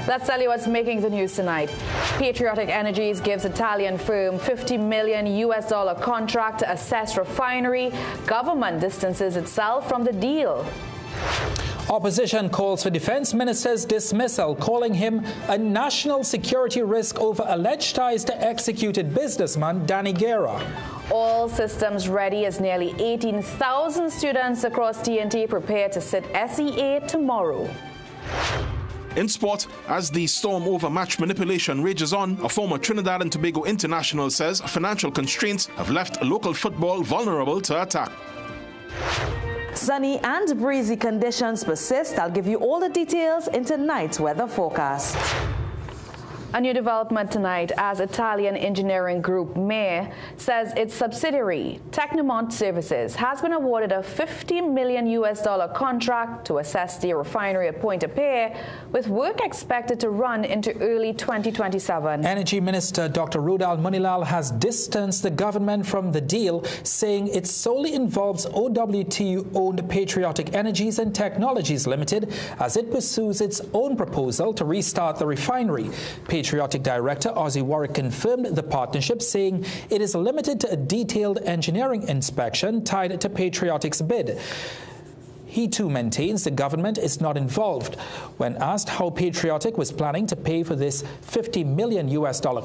Let's tell you what's making the news tonight. Patriotic Energies gives Italian firm $50 million contract to assess refinery. Government distances itself from the deal. Opposition calls for Defense Minister's dismissal, calling him a national security risk over alleged ties to executed businessman Danny Guerra. All systems ready as nearly 18,000 students across TNT prepare to sit SEA tomorrow. In sport, as the storm over match manipulation rages on, a former Trinidad and Tobago international says financial constraints have left local football vulnerable to attack. Sunny and breezy conditions persist. I'll give you all the details in tonight's weather forecast. A new development tonight as Italian engineering group MER says its subsidiary, Tecnomont Services, has been awarded a $50 million contract to assess the refinery at Pointe-à-Pierre, with work expected to run into early 2027. Energy Minister Dr. Rudal Munilal has distanced the government from the deal, saying it solely involves OWTU-owned Patriotic Energies and Technologies Limited as it pursues its own proposal to restart the refinery. Patriotic Director Ozzy Warwick confirmed the partnership, saying it is limited to a detailed engineering inspection tied to Patriotic's bid. He too maintains the government is not involved. When asked how Patriotic was planning to pay for this $50 million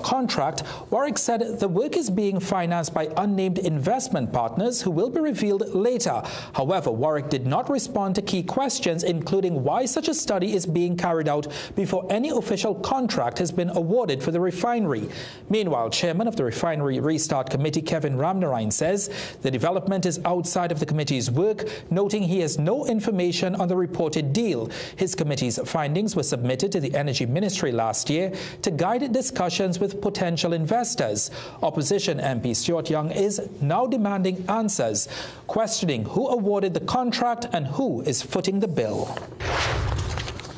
contract, Warwick said the work is being financed by unnamed investment partners who will be revealed later. However, Warwick did not respond to key questions, including why such a study is being carried out before any official contract has been awarded for the refinery. Meanwhile, Chairman of the Refinery Restart Committee, Kevin Ramnarine, says the development is outside of the committee's work, noting he has no information on the reported deal. His committee's findings were submitted to the Energy Ministry last year to guide discussions with potential investors. Opposition MP Stuart Young is now demanding answers, questioning who awarded the contract and who is footing the bill.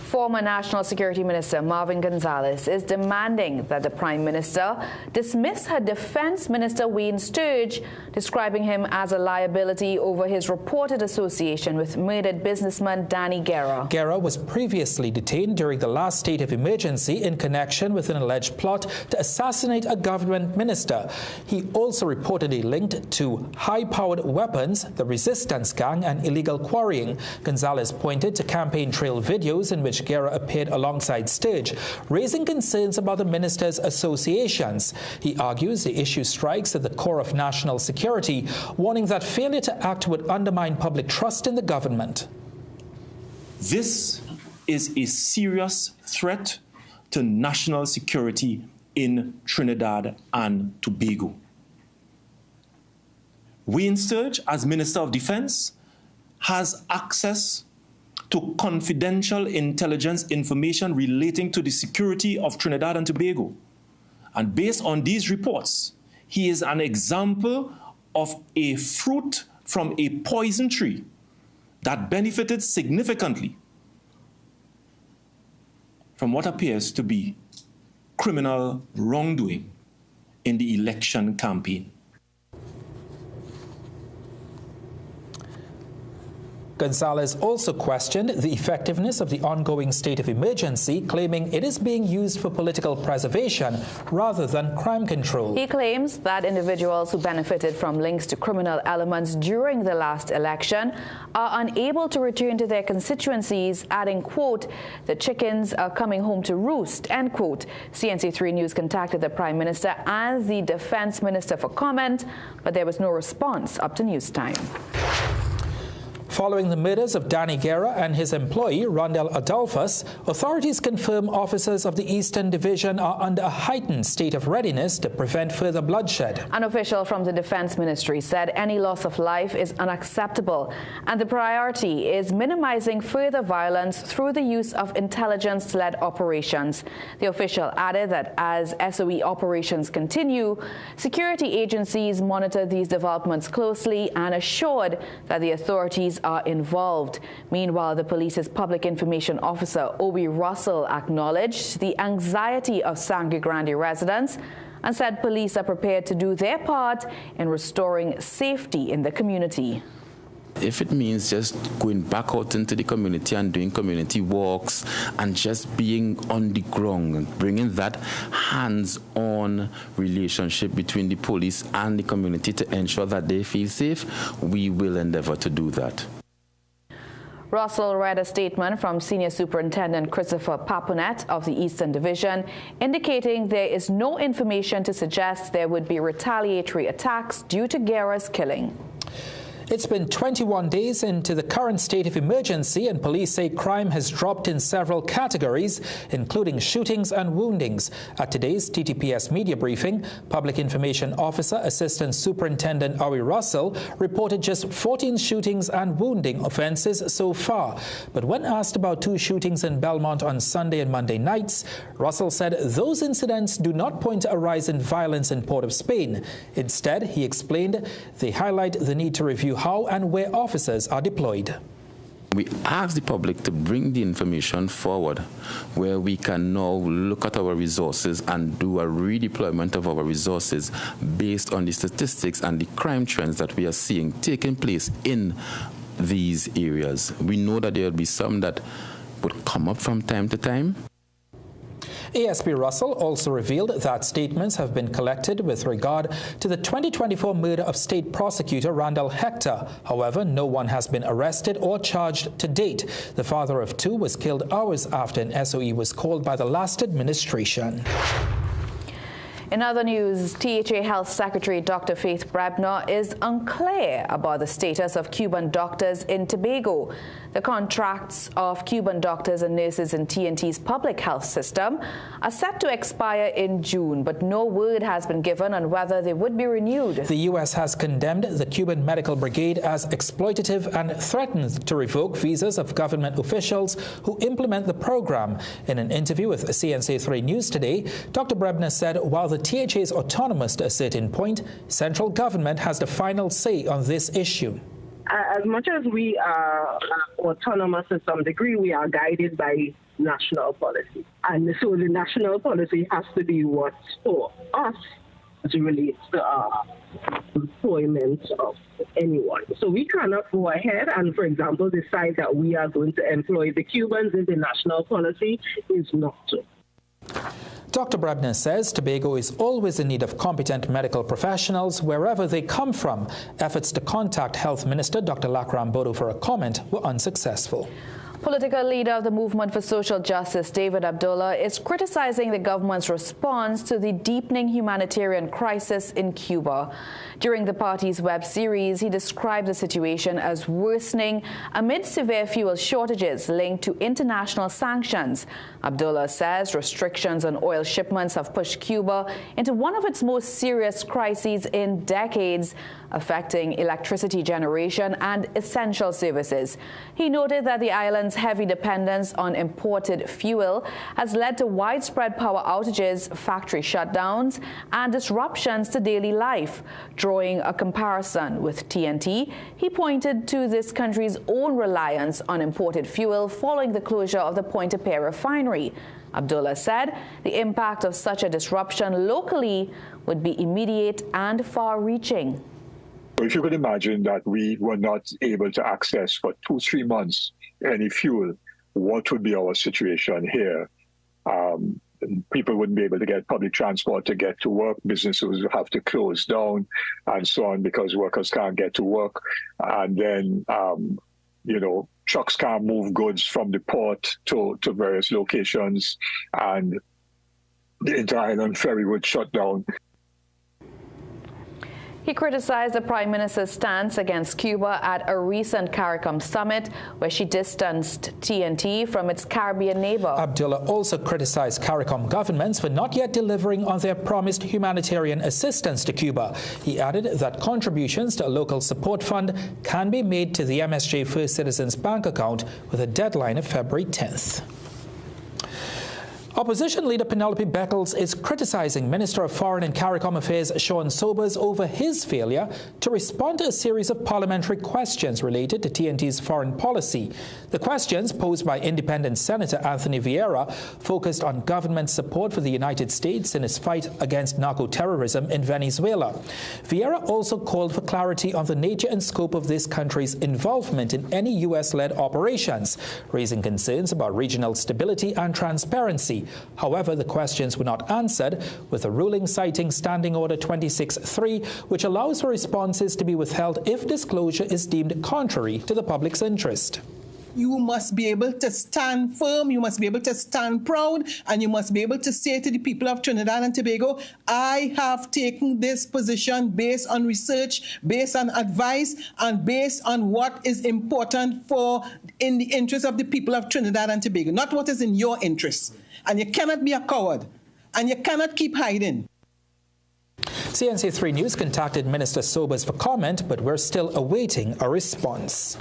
Former National Security Minister Marvin Gonzalez is demanding that the Prime Minister dismiss her Defense Minister Wayne Sturge, describing him as a liability over his reported association with murdered businessman Danny Guerra. Guerra was previously detained during the last state of emergency in connection with an alleged plot to assassinate a government minister. He also reportedly linked to high-powered weapons, the resistance gang, and illegal quarrying. Gonzalez pointed to campaign trail videos in which Guerra appeared alongside Sturge, raising concerns about the minister's associations. He argues the issue strikes at the core of national security, warning that failure to act would undermine public trust in the government. This is a serious threat to national security in Trinidad and Tobago. Wayne Sturge, as Minister of Defense, has access to confidential intelligence information relating to the security of Trinidad and Tobago. And based on these reports, he is an example of a fruit from a poison tree that benefited significantly from what appears to be criminal wrongdoing in the election campaign. Gonzalez also questioned the effectiveness of the ongoing state of emergency, claiming it is being used for political preservation rather than crime control. He claims that individuals who benefited from links to criminal elements during the last election are unable to return to their constituencies, adding, quote, "the chickens are coming home to roost," end quote. CNC3 News contacted the Prime Minister and the Defense Minister for comment, but there was no response up to news time. Following the murders of Danny Guerra and his employee, Rondell Adolphus, authorities confirm officers of the Eastern Division are under a heightened state of readiness to prevent further bloodshed. An official from the Defense Ministry said any loss of life is unacceptable, and the priority is minimizing further violence through the use of intelligence-led operations. The official added that as SOE operations continue, security agencies monitor these developments closely and assured that the authorities are involved. Meanwhile, the police's public information officer, Obi Russell, acknowledged the anxiety of Sangre Grande residents and said police are prepared to do their part in restoring safety in the community. If it means just going back out into the community and doing community walks and just being on the ground and bringing that hands-on relationship between the police and the community to ensure that they feel safe, we will endeavor to do that. Russell read a statement from Senior Superintendent Christopher Paponet of the Eastern Division, indicating there is no information to suggest there would be retaliatory attacks due to Guerra's killing. It's been 21 days into the current state of emergency, and police say crime has dropped in several categories, including shootings and woundings. At today's TTPS media briefing, Public Information Officer Assistant Superintendent Ari Russell reported just 14 shootings and wounding offences so far. But when asked about 2 shootings in Belmont on Sunday and Monday nights, Russell said those incidents do not point to a rise in violence in Port of Spain. Instead, he explained they highlight the need to review how and where officers are deployed. We ask the public to bring the information forward where we can now look at our resources and do a redeployment of our resources based on the statistics and the crime trends that we are seeing taking place in these areas. We know that there will be some that would come up from time to time. ASP Russell also revealed that statements have been collected with regard to the 2024 murder of State Prosecutor Randall Hector. However, no one has been arrested or charged to date. The father of 2 was killed hours after an SOE was called by the last administration. In other news, THA Health Secretary Dr. Faith Brebner is unclear about the status of Cuban doctors in Tobago. The contracts of Cuban doctors and nurses in TNT's public health system are set to expire in June, but no word has been given on whether they would be renewed. The U.S. has condemned the Cuban Medical Brigade as exploitative and threatened to revoke visas of government officials who implement the program. In an interview with CNC3 News today, Dr. Brebner said while the THA is autonomous to a certain point, central government has the final say on this issue. As much as we are autonomous to some degree, we are guided by national policy. And so the national policy has to be what's for us as it relates to employment of anyone. So we cannot go ahead and, for example, decide that we are going to employ the Cubans if the national policy is not to. Dr. Brebner says Tobago is always in need of competent medical professionals wherever they come from. Efforts to contact Health Minister Dr. Lakram Bodo for a comment were unsuccessful. Political leader of the Movement for Social Justice, David Abdullah, is criticizing the government's response to the deepening humanitarian crisis in Cuba. During the party's web series, he described the situation as worsening amid severe fuel shortages linked to international sanctions. Abdullah says restrictions on oil shipments have pushed Cuba into one of its most serious crises in decades, affecting electricity generation and essential services. He noted that the island's heavy dependence on imported fuel has led to widespread power outages, factory shutdowns, and disruptions to daily life. Drawing a comparison with TNT, he pointed to this country's own reliance on imported fuel following the closure of the Pointe-a-Pierre refinery. Abdullah said the impact of such a disruption locally would be immediate and far-reaching. If you could imagine that we were not able to access for 2-3 months any fuel, what would be our situation here? People wouldn't be able to get public transport to get to work. Businesses would have to close down and so on because workers can't get to work. And then, trucks can't move goods from the port to various locations, and the inter-island ferry would shut down. He criticized the Prime Minister's stance against Cuba at a recent CARICOM summit, where she distanced TNT from its Caribbean neighbor. Abdullah also criticized CARICOM governments for not yet delivering on their promised humanitarian assistance to Cuba. He added that contributions to a local support fund can be made to the MSJ First Citizens bank account with a deadline of February 10th. Opposition leader Penelope Beckles is criticizing Minister of Foreign and CARICOM Affairs Sean Sobers over his failure to respond to a series of parliamentary questions related to TNT's foreign policy. The questions posed by independent Senator Anthony Vieira focused on government support for the United States in its fight against narco-terrorism in Venezuela. Vieira also called for clarity on the nature and scope of this country's involvement in any U.S.-led operations, raising concerns about regional stability and transparency. However, the questions were not answered, with a ruling citing Standing Order 26.3, which allows for responses to be withheld if disclosure is deemed contrary to the public's interest. You must be able to stand firm, you must be able to stand proud, and you must be able to say to the people of Trinidad and Tobago, I have taken this position based on research, based on advice, and based on what is important in the interest of the people of Trinidad and Tobago, not what is in your interest. And you cannot be a coward, and you cannot keep hiding. CNC 3 News contacted Minister Sobers for comment, but we're still awaiting a response.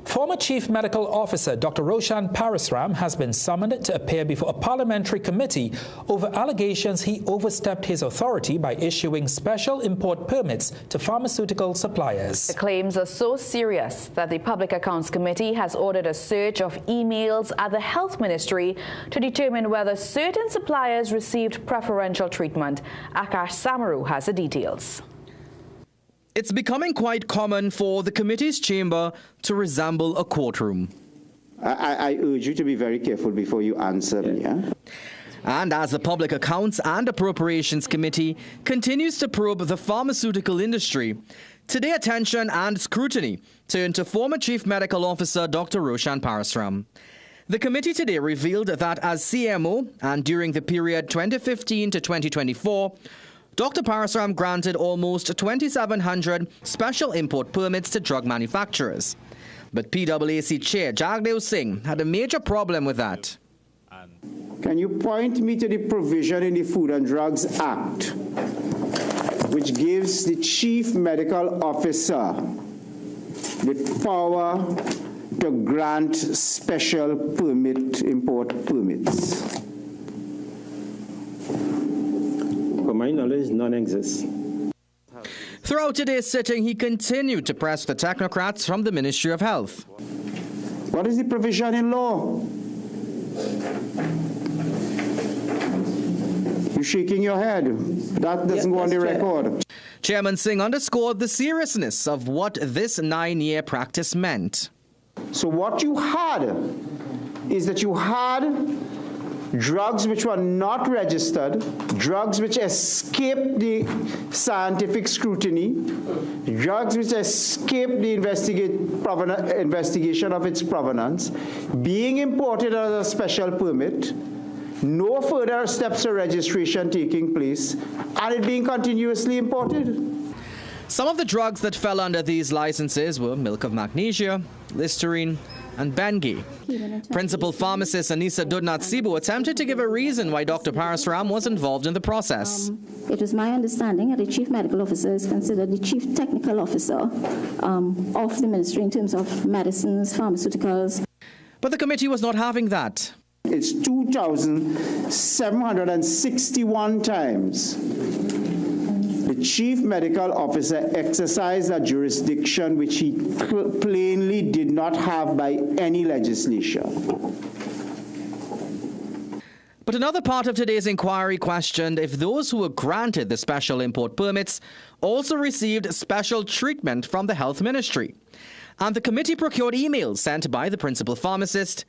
Former Chief Medical Officer Dr. Roshan Parasram has been summoned to appear before a parliamentary committee over allegations he overstepped his authority by issuing special import permits to pharmaceutical suppliers. The claims are so serious that the Public Accounts Committee has ordered a search of emails at the Health Ministry to determine whether certain suppliers received preferential treatment. Akash Samaru has the details. It's becoming quite common for the committee's chamber to resemble a courtroom. I urge you to be very careful before you answer me. Yeah? And as the Public Accounts and Appropriations Committee continues to probe the pharmaceutical industry, today attention and scrutiny turn to former Chief Medical Officer Dr. Roshan Parasram. The committee today revealed that as CMO and during the period 2015 to 2024, Dr. Parasram granted almost 2,700 special import permits to drug manufacturers. But PAAC Chair Jagdev Singh had a major problem with that. Can you point me to the provision in the Food and Drugs Act which gives the Chief Medical Officer the power to grant special import permits? To my knowledge, none exists. Throughout today's sitting, he continued to press the technocrats from the Ministry of Health. What is the provision in law? You're shaking your head. That doesn't go on the record. Chairman Singh underscored the seriousness of what this 9-year practice meant. So what you had is that you had drugs which were not registered, drugs which escaped the scientific scrutiny, drugs which escaped the investigation of its provenance, being imported under a special permit, no further steps of registration taking place, and it being continuously imported. Some of the drugs that fell under these licenses were milk of magnesia, Listerine, and Bengay. Principal pharmacist Anissa Dudnat-Sibu attempted to give a reason why Dr. Parasram was involved in the process. It was my understanding that the Chief Medical Officer is considered the Chief Technical Officer of the Ministry in terms of medicines, pharmaceuticals. But the committee was not having that. It's 2,761 times the Chief Medical Officer exercised a jurisdiction which he plainly did not have by any legislation. But another part of today's inquiry questioned if those who were granted the special import permits also received special treatment from the Health Ministry. And the committee procured emails sent by the principal pharmacist.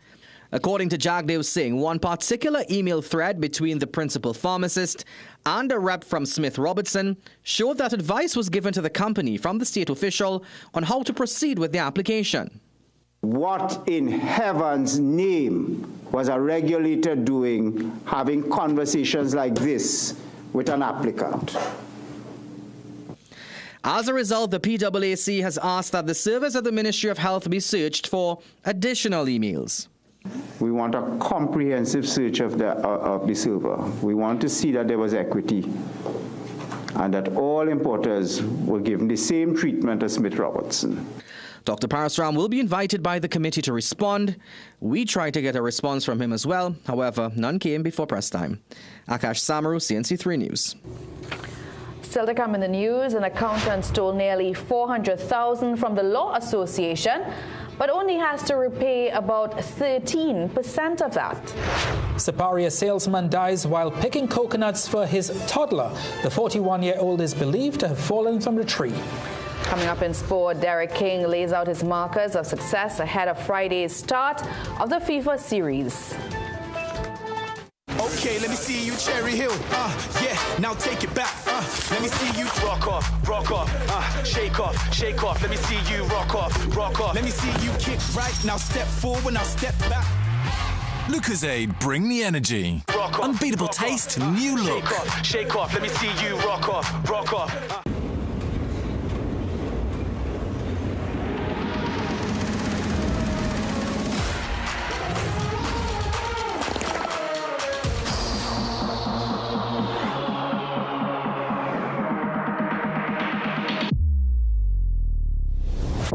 According to Jagdev Singh, one particular email thread between the principal pharmacist and a rep from Smith Robertson showed that advice was given to the company from the state official on how to proceed with the application. What in heaven's name was a regulator doing, having conversations like this with an applicant? As a result, the PAAC has asked that the servers of the Ministry of Health be searched for additional emails. We want a comprehensive search of the server. We want to see that there was equity and that all importers were given the same treatment as Smith Robertson. Dr. Parasram will be invited by the committee to respond. We tried to get a response from him as well. However, none came before press time. Akash Samaru, CNC3 News. Still to come in the news, an accountant stole nearly $400,000 from the Law Association, but only has to repay about 13% of that. Siparia salesman dies while picking coconuts for his toddler. The 41-year-old is believed to have fallen from the tree. Coming up in sport, Derek King lays out his markers of success ahead of Friday's start of the FIFA series. Okay, let me see you, Cherry Hill. Yeah, now take it back. Let me see you rock off, shake off. Let me see you rock off. Let me see you kick right. Now step forward, now step back. Lucozade, bring the energy. Unbeatable taste, new look. Shake off. Let me see you rock off.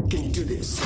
Can you do this?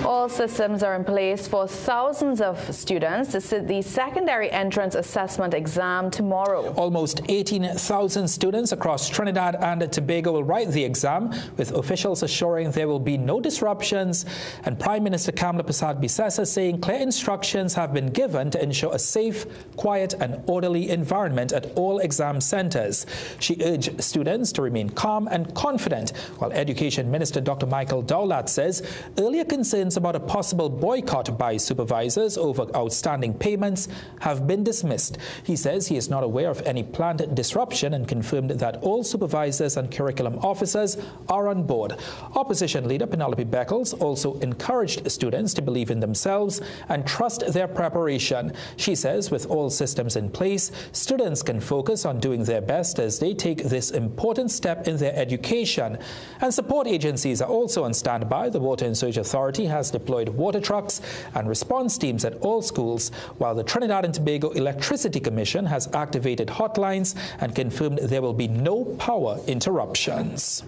All systems are in place for thousands of students to sit the secondary entrance assessment exam tomorrow. Almost 18,000 students across Trinidad and Tobago will write the exam, with officials assuring there will be no disruptions, and Prime Minister Kamla Persad-Bissessar saying clear instructions have been given to ensure a safe, quiet and orderly environment at all exam centres. She urged students to remain calm and confident, while Education Minister Dr. Michael Dowlat says earlier concerns about a possible boycott by supervisors over outstanding payments have been dismissed. He says he is not aware of any planned disruption and confirmed that all supervisors and curriculum officers are on board. Opposition leader Penelope Beckles also encouraged students to believe in themselves and trust their preparation. She says with all systems in place, students can focus on doing their best as they take this important step in their education. And support agencies are also on standby. The Water and Sewage Authority has deployed water trucks and response teams at all schools, while the Trinidad and Tobago Electricity Commission has activated hotlines and confirmed there will be no power interruptions.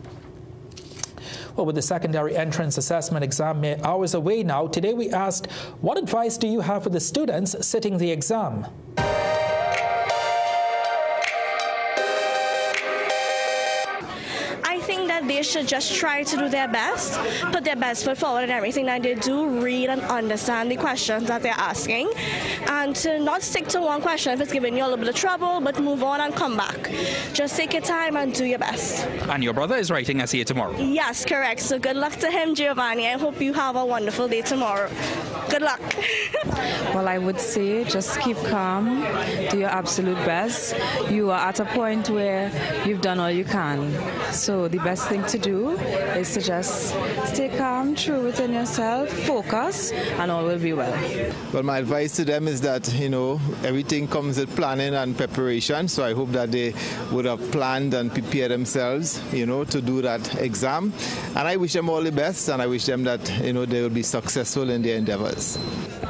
Well, with the secondary entrance assessment exam mere hours away now, today we asked, what advice do you have for the students sitting the exam? They should just try to do their best, put their best foot forward in everything that they do, read and understand the questions that they're asking, and to not stick to one question if it's giving you a little bit of trouble, but move on and come back. Just take your time and do your best. And your brother is writing essay tomorrow? Yes, correct. So good luck to him, Giovanni. I hope you have a wonderful day tomorrow. Good luck. Well, I would say just keep calm, do your absolute best. You are at a point where you've done all you can. So the best thing to do is to just stay calm, true within yourself, focus, and all will be well. Well, my advice to them is that, everything comes with planning and preparation. So I hope that they would have planned and prepared themselves, to do that exam. And I wish them all the best, and I wish them that, they will be successful in their endeavors.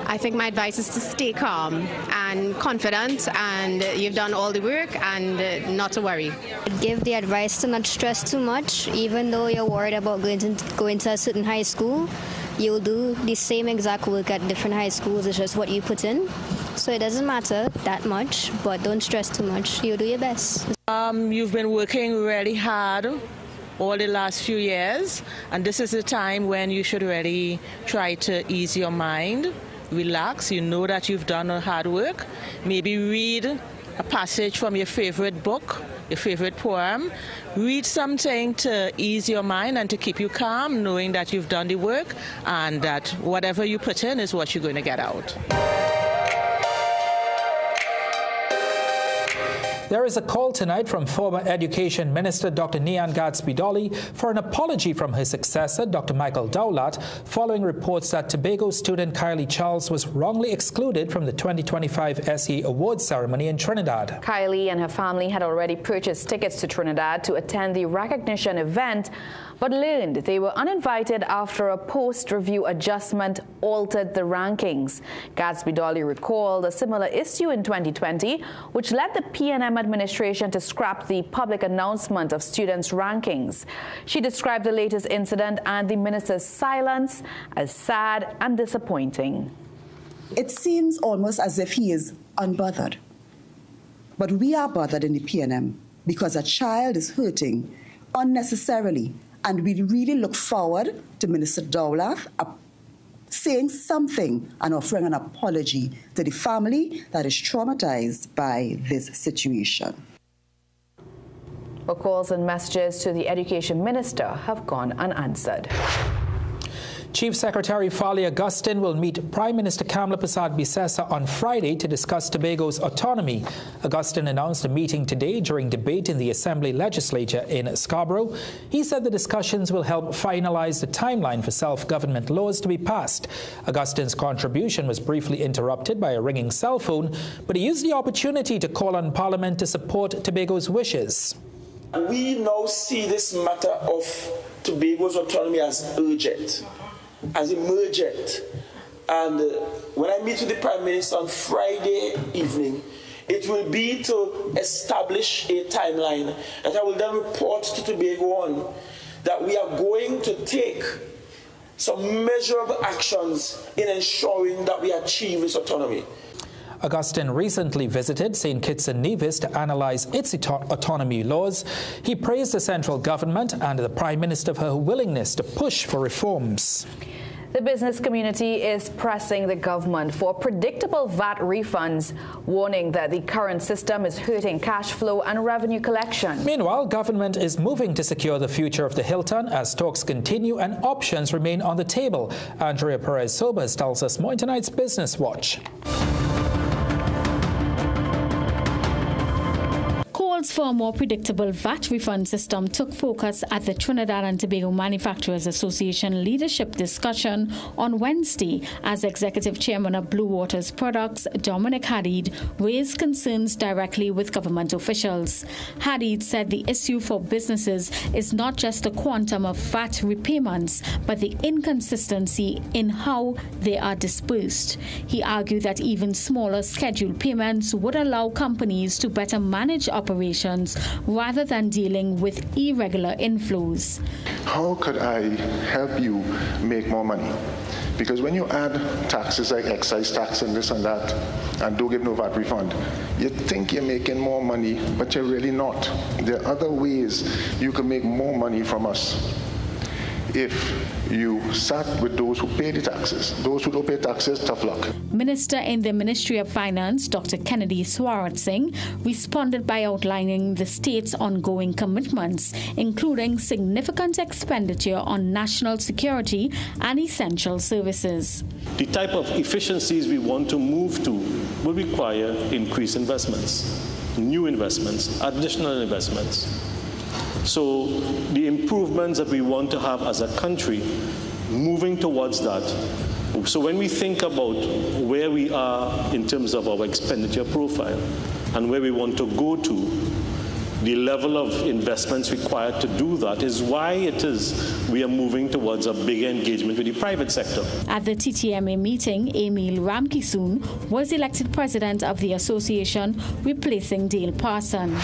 I think my advice is to stay calm and confident, and you've done all the work, and not to worry. Give the advice to not stress too much. Even though you're worried about going to a certain high school, you'll do the same exact work at different high schools. It's just what you put in. So it doesn't matter that much, but don't stress too much. You'll do your best. You've been working really hard all the last few years, and this is the time when you should really try to ease your mind, relax. You know that you've done hard work. Maybe read a passage from your favorite book, your favorite poem. Read something to ease your mind and to keep you calm, knowing that you've done the work and that whatever you put in is what you're going to get out. There is a call tonight from former Education Minister Dr. Nian Gadsby-Dolly for an apology from his successor, Dr. Michael Dowlat, following reports that Tobago student Kylie Charles was wrongly excluded from the 2025 SE Awards ceremony in Trinidad. Kylie and her family had already purchased tickets to Trinidad to attend the recognition event, but learned they were uninvited after a post-review adjustment altered the rankings. Gadsby-Dolly recalled a similar issue in 2020, which led the PNM administration to scrap the public announcement of students' rankings. She described the latest incident and the minister's silence as sad and disappointing. It seems almost as if he is unbothered. But we are bothered in the PNM because a child is hurting unnecessarily. And we really look forward to Minister Dowlat saying something and offering an apology to the family that is traumatized by this situation. But calls and messages to the Education Minister have gone unanswered. Chief Secretary Fali Augustine will meet Prime Minister Kamla Persad-Bissessar on Friday to discuss Tobago's autonomy. Augustine announced a meeting today during debate in the Assembly Legislature in Scarborough. He said the discussions will help finalize the timeline for self-government laws to be passed. Augustine's contribution was briefly interrupted by a ringing cell phone, but he used the opportunity to call on Parliament to support Tobago's wishes. We now see this matter of Tobago's autonomy as urgent, as emergent. And when I meet with the Prime Minister on Friday evening, it will be to establish a timeline that I will then report to Tobago on, that we are going to take some measurable actions in ensuring that we achieve this autonomy. Augustine recently visited St. Kitts and Nevis to analyze its autonomy laws. He praised the central government and the Prime Minister for her willingness to push for reforms. The business community is pressing the government for predictable VAT refunds, warning that the current system is hurting cash flow and revenue collection. Meanwhile, government is moving to secure the future of the Hilton as talks continue and options remain on the table. Andrea Perez-Sobers tells us more in tonight's Business Watch. Calls for a more predictable VAT refund system took focus at the Trinidad and Tobago Manufacturers Association leadership discussion on Wednesday as Executive Chairman of Blue Waters Products, Dominic Hadid, raised concerns directly with government officials. Hadid said the issue for businesses is not just the quantum of VAT repayments, but the inconsistency in how they are disbursed. He argued that even smaller scheduled payments would allow companies to better manage operations rather than dealing with irregular inflows. How could I help you make more money? Because when you add taxes like excise tax and this and that, and don't give no VAT refund, you think you're making more money, but you're really not. There are other ways you can make more money from us. If you sat with those who pay the taxes. Those who don't pay taxes, tough luck. Minister in the Ministry of Finance, Dr. Kennedy Swarat Singh, responded by outlining the state's ongoing commitments, including significant expenditure on national security and essential services. The type of efficiencies we want to move to will require increased investments, new investments, additional investments. So the improvements that we want to have as a country, moving towards that. So when we think about where we are in terms of our expenditure profile and where we want to go to, the level of investments required to do that is why it is we are moving towards a bigger engagement with the private sector. At the TTMA meeting, Emil Ramkisoon was elected president of the association, replacing Dale Parson.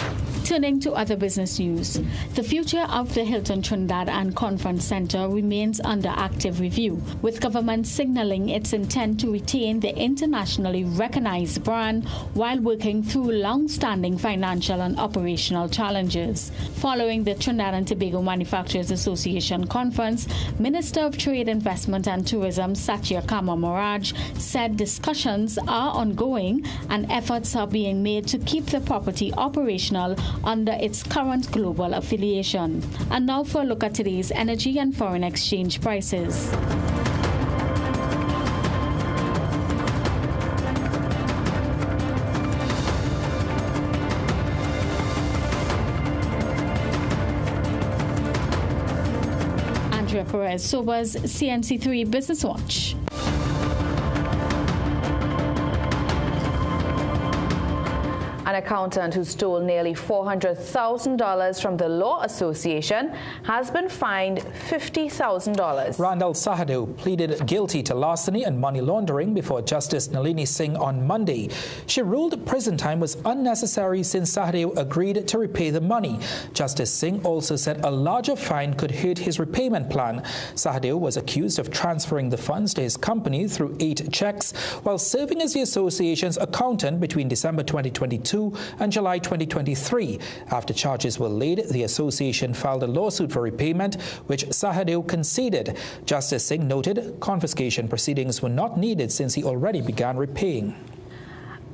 Turning to other business news, the future of the Hilton Trinidad and Conference Center remains under active review, with government signaling its intent to retain the internationally recognized brand while working through long-standing financial and operational challenges. Following the Trinidad and Tobago Manufacturers Association conference, Minister of Trade, Investment and Tourism Satya Kama Moraj said discussions are ongoing and efforts are being made to keep the property operational under its current global affiliation. And now for a look at today's energy and foreign exchange prices. Perez Sobers, CNC3 Business Watch. An accountant who stole nearly $400,000 from the Law Association has been fined $50,000. Randall Sahadeo pleaded guilty to larceny and money laundering before Justice Nalini Singh on Monday. She ruled prison time was unnecessary since Sahadeo agreed to repay the money. Justice Singh also said a larger fine could hurt his repayment plan. Sahadeo was accused of transferring the funds to his company through 8 checks while serving as the association's accountant between December 2022 and July 2023. After charges were laid, the association filed a lawsuit for repayment, which Sahadeo conceded. Justice Singh noted confiscation proceedings were not needed since he already began repaying.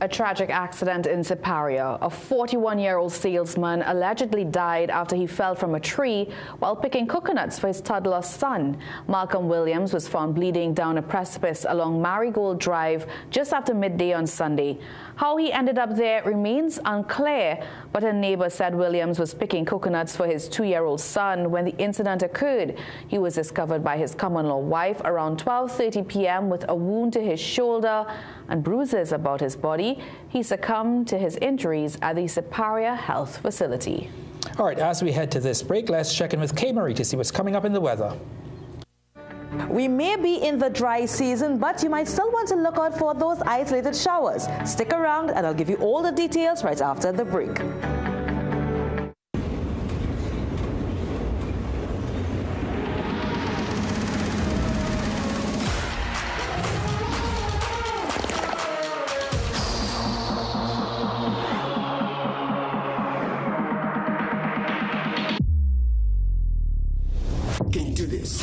A tragic accident in Siparia. A 41-year-old salesman allegedly died after he fell from a tree while picking coconuts for his toddler son. Malcolm Williams was found bleeding down a precipice along Marigold Drive just after midday on Sunday. How he ended up there remains unclear, but a neighbor said Williams was picking coconuts for his 2-year-old son when the incident occurred. He was discovered by his common-law wife around 12:30 p.m. with a wound to his shoulder and bruises about his body. He succumbed to his injuries at the Siparia Health Facility. All right, as we head to this break, let's check in with Kay Marie to see what's coming up in the weather. We may be in the dry season, but you might still want to look out for those isolated showers. Stick around and I'll give you all the details right after the break. Can you do this?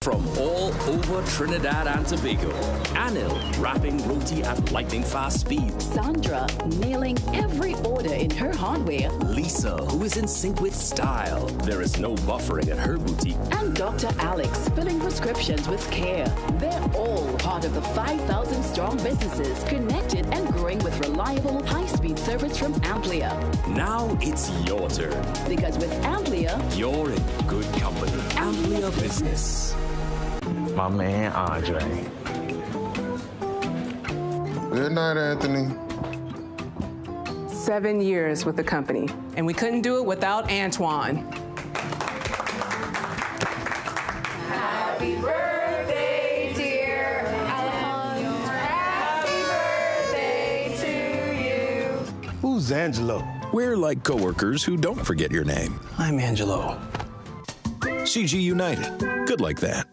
From all over Trinidad and Tobago, Anil wrapping roti at lightning fast speed. Sandra nailing every order in her hardware. Lisa, who is in sync with style. There is no buffering at her boutique. And Dr. Alex filling prescriptions with care. They're all part of the 5,000 strong businesses connected and growing with reliable, high-speed service from Amplia. Now it's your turn. Because with Amplia, you're in good company. Amplia Business. My man, Andre. Good night, Anthony. 7 years with the company, and we couldn't do it without Antoine. Happy birthday, dear Alejandro. Happy birthday to you. Who's Angelo? We're like coworkers who don't forget your name. I'm Angelo. CG United. Good like that.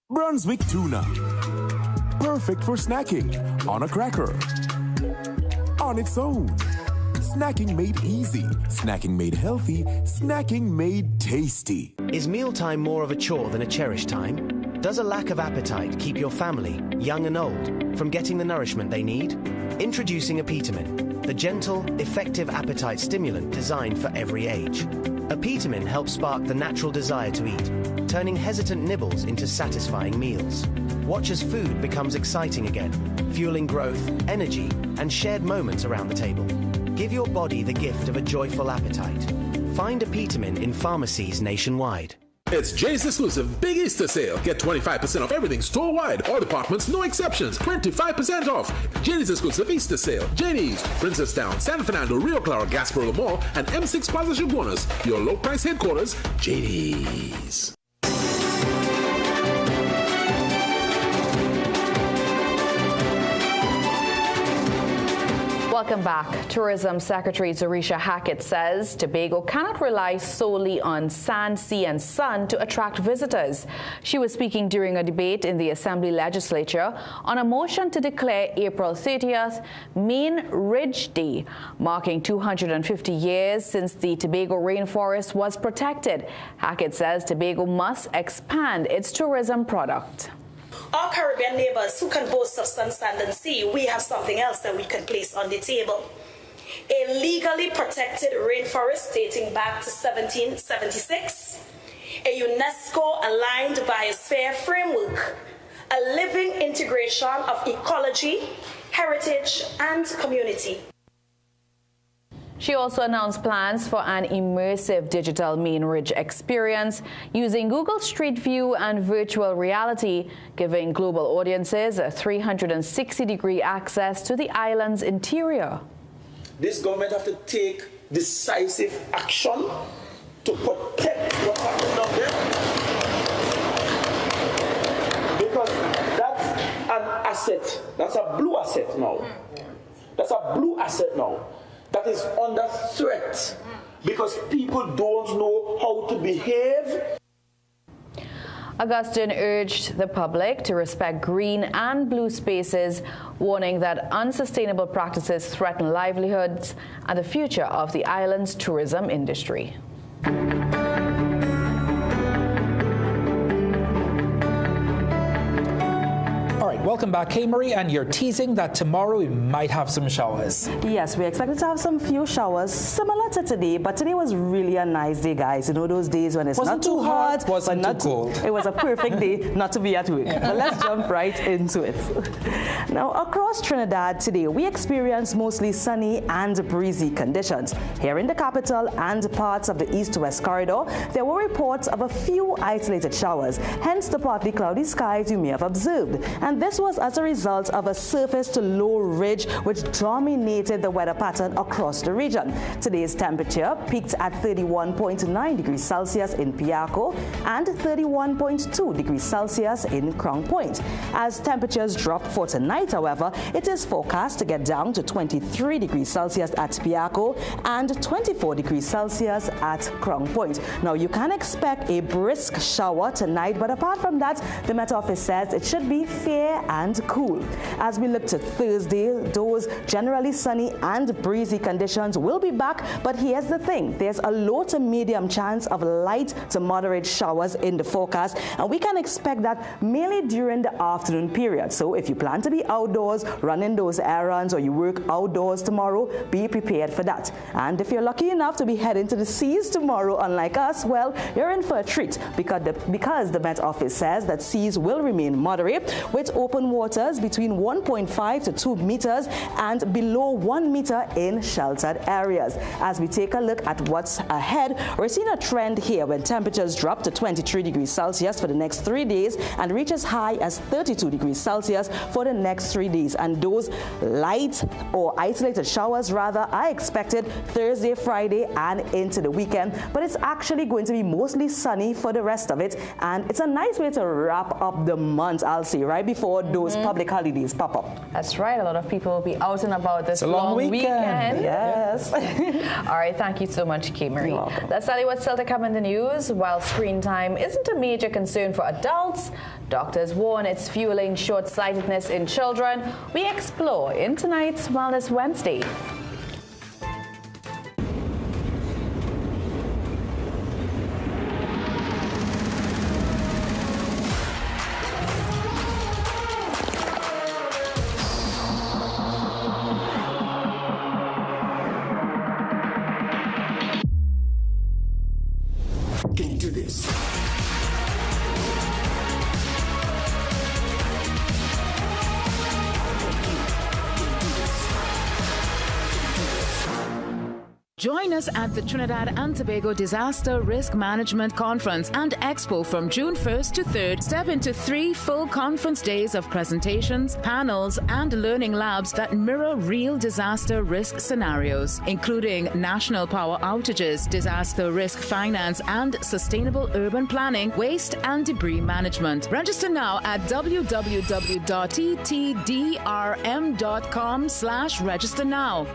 Brunswick tuna. Perfect for snacking on a cracker. On its own. Snacking made easy. Snacking made healthy. Snacking made tasty. Is mealtime more of a chore than a cherished time? Does a lack of appetite keep your family, young and old, from getting the nourishment they need? Introducing Apetamin, the gentle, effective appetite stimulant designed for every age. Apetamin helps spark the natural desire to eat, turning hesitant nibbles into satisfying meals. Watch as food becomes exciting again, fueling growth, energy, and shared moments around the table. Give your body the gift of a joyful appetite. Find Apetamin in pharmacies nationwide. It's Jay's exclusive Big Easter sale. Get 25% off everything store-wide. All departments, no exceptions. 25% off. JD's exclusive Easter sale. JD's, Princestown, San Fernando, Rio Claro, Gasparilla Mall, and M6 Plaza Chaguanas. Your low-price headquarters, JD's. Welcome back. Tourism Secretary Zarisha Hackett says Tobago cannot rely solely on sand, sea and sun to attract visitors. She was speaking during a debate in the Assembly Legislature on a motion to declare April 30th Main Ridge Day, marking 250 years since the Tobago rainforest was protected. Hackett says Tobago must expand its tourism product. Our Caribbean neighbors who can boast of sun, sand, and sea, we have something else that we can place on the table. A legally protected rainforest dating back to 1776, a UNESCO-aligned biosphere framework, a living integration of ecology, heritage, and community. She also announced plans for an immersive digital Main Ridge experience using Google Street View and virtual reality, giving global audiences a 360-degree access to the island's interior. This government have to take decisive action to protect what's happening down there. Because that's an asset. That's a blue asset now. That's a blue asset now. That is under threat because people don't know how to behave. Augustine urged the public to respect green and blue spaces, warning that unsustainable practices threaten livelihoods and the future of the island's tourism industry. Welcome back, Kay Marie, and you're teasing that tomorrow we might have some showers. Yes, we expected to have some few showers similar to today, but today was really a nice day, guys. You know those days when it's not too hot, wasn't but not too cold. It was a perfect day not to be at work. But let's jump right into it. Now, across Trinidad today, we experienced mostly sunny and breezy conditions. Here in the capital and parts of the east-west corridor, there were reports of a few isolated showers, hence the partly cloudy skies you may have observed. And this was as a result of a surface to low ridge which dominated the weather pattern across the region. Today's temperature peaked at 31.9 degrees Celsius in Piarco and 31.2 degrees Celsius in Crown Point. As temperatures drop for tonight, however, it is forecast to get down to 23 degrees Celsius at Piarco and 24 degrees Celsius at Crown Point. Now, you can expect a brisk shower tonight, but apart from that, the Met Office says it should be fair and cool. As we look to Thursday, those generally sunny and breezy conditions will be back, but here's the thing. There's a low to medium chance of light to moderate showers in the forecast, and we can expect that mainly during the afternoon period. So if you plan to be outdoors, running those errands, or you work outdoors tomorrow, be prepared for that. And if you're lucky enough to be heading to the seas tomorrow, unlike us, well, you're in for a treat because the Met Office says that seas will remain moderate with open waters between 1.5 to 2 meters and below 1 meter in sheltered areas. As we take a look at what's ahead, we're seeing a trend here when temperatures drop to 23 degrees Celsius for the next 3 days and reach as high as 32 degrees Celsius for the next 3 days. And those light or isolated showers rather are expected Thursday, Friday and into the weekend, but it's actually going to be mostly sunny for the rest of it, and it's a nice way to wrap up the month, I'll say, right before those public holidays pop up. That's right. A lot of people will be out and about this long weekend. Yes. All right. Thank you so much, Kay Marie. You're welcome. Let's tell you what's still to come in the news. While screen time isn't a major concern for adults, doctors warn it's fueling short-sightedness in children. We explore in tonight's Wellness Wednesday. Can you do this? Join us at the Trinidad and Tobago Disaster Risk Management Conference and Expo from June 1st to 3rd. Step into 3 full conference days of presentations, panels, and learning labs that mirror real disaster risk scenarios, including national power outages, disaster risk finance, and sustainable urban planning, waste and debris management. Register now at www.ttdrm.com/register now.